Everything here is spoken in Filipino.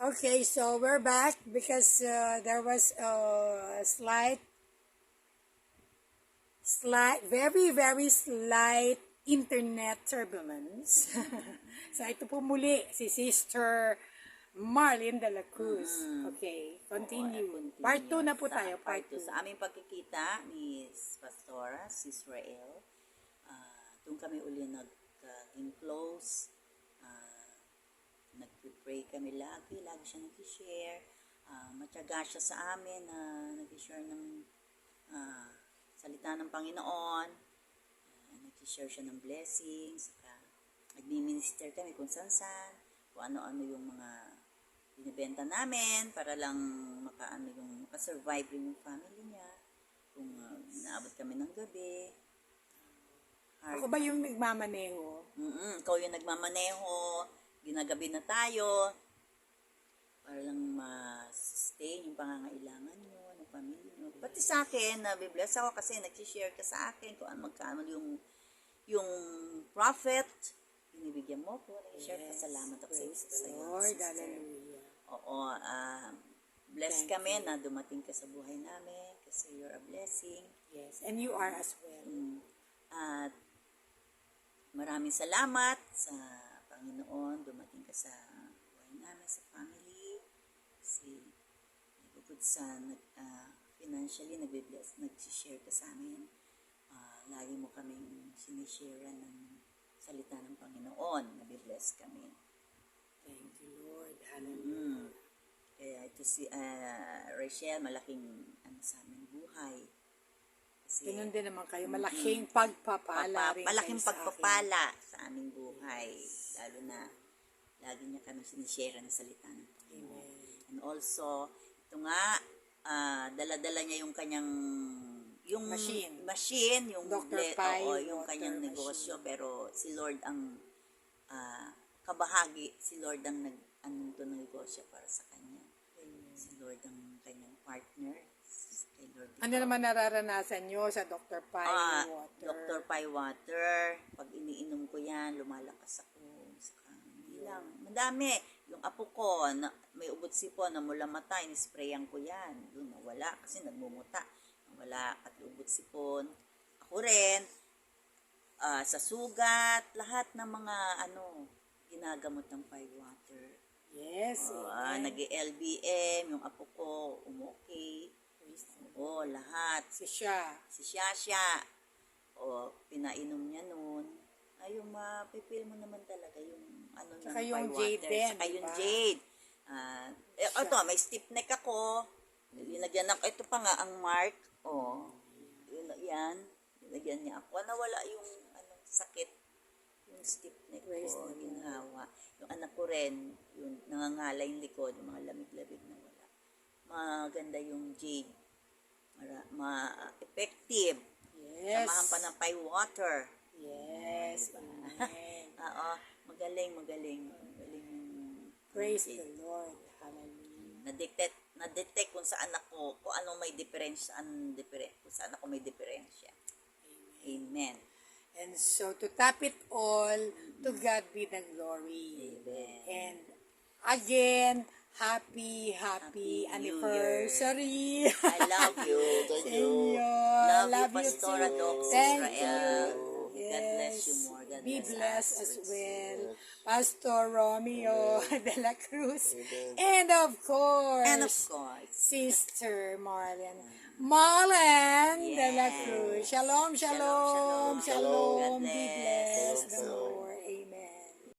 Okay, so we're back because there was a very slight internet turbulence. So ito po muli si Sister Marlene de la Cruz. Okay, continue. Part 2 na po tayo, part 2. Sa aming pagkikita ni Pastora, si Israel, doon kami uli naging close. Nag-pray kami lagi siya nag-share. Matyaga siya sa amin na nag-share ng salita ng Panginoon. Nag-share siya ng blessings. Nag-minister kami kung saan, kung ano-ano yung mga binibenta namin para lang maka-survive yung family niya. Kung naabot kami ng gabi. Ako ba yung nagmamaneho? Ikaw yung nagmamaneho. Ginagabi na tayo para lang ma-sustain yung pangangailangan nyo, ng pamilya nyo. Pati sa akin, nabibless ako kasi nag-share ka sa akin kung magkano yung prophet, binibigyan mo ko, nag-share ka, salamat ako sa iyo. Lord, hallelujah. Oo, blessed kami na dumating ka sa buhay namin kasi you're a blessing. Yes, and you are as well. At maraming salamat sa Panginoon, dumating ka sa buhay namin, sa family, kasi bukod sa financially nag-share ka sa amin, lagi mo kaming sinishare ng salita ng Panginoon, nabibless kami. Thank you, Lord. Hallelujah. Kaya ito si Rachel, malaking sa aming buhay. Kasi, ganun din naman kayo, malaking pagpapala rin malaking kayo sa pagpapala sa aming buhay. Lalo na, lagi niya kami sinishare ng salita ng Panginoon. And also, ito nga, dala-dala niya yung kanyang, yung machine yung Dr. Pai, yung kanyang negosyo, pero si Lord ang kabahagi, si Lord ang nag-anong negosyo para sa kanya. Si Lord ang kanyang partner. Kay Lord, ano naman nararanasan nyo sa Dr. Pai water? Dr. Pai water, pag iniinom ko yan, lumalakas ako. Hindi lang, madami. Yung apo ko, may ubot sipon na mula mata, inisprayan ko yan. Doon nawala kasi nagmumuta. Nawala at ubot sipon. Ako rin, sa sugat, lahat ng mga ginagamot ng Pai water. Yes. Nag-LBM, yung apo ko, umokay. Oo, lahat. Si Shasha. Pinainom niya noon. Ay, yung mapipil mo naman talaga yung saka ng yung Pai jade water. din, Saka yung diba? jade. Ito, may stiff neck ako. Nilagyan ako. Ito pa nga ang mark. Yan. Nilagyan niya ako. Nawala yung sakit. Yung stiff neck ko. Ginhawa. Yung anak ko rin, yung nangangala yung likod, yung mga lamig-lamig na wala. Maganda yung jade. Ma-effective. Yes. Samahan pa ng Pai water. Yes. Oo, magaling. Praise the Lord. Hallelujah. Na-detect kung saan ako, kung anong may diferensya, kung saan ako may diferensya. Amen. And so, to top it all, to God be the glory. Amen. And again, happy anniversary. I love you. Thank you. Love you, Pastora Doc Israel. God bless you more. God Be bless blessed us. as well. Pastor Romeo de la Cruz. Amen. And of course, Sister Marlene de la Cruz. Shalom. Shalom. Be blessed. Shalom.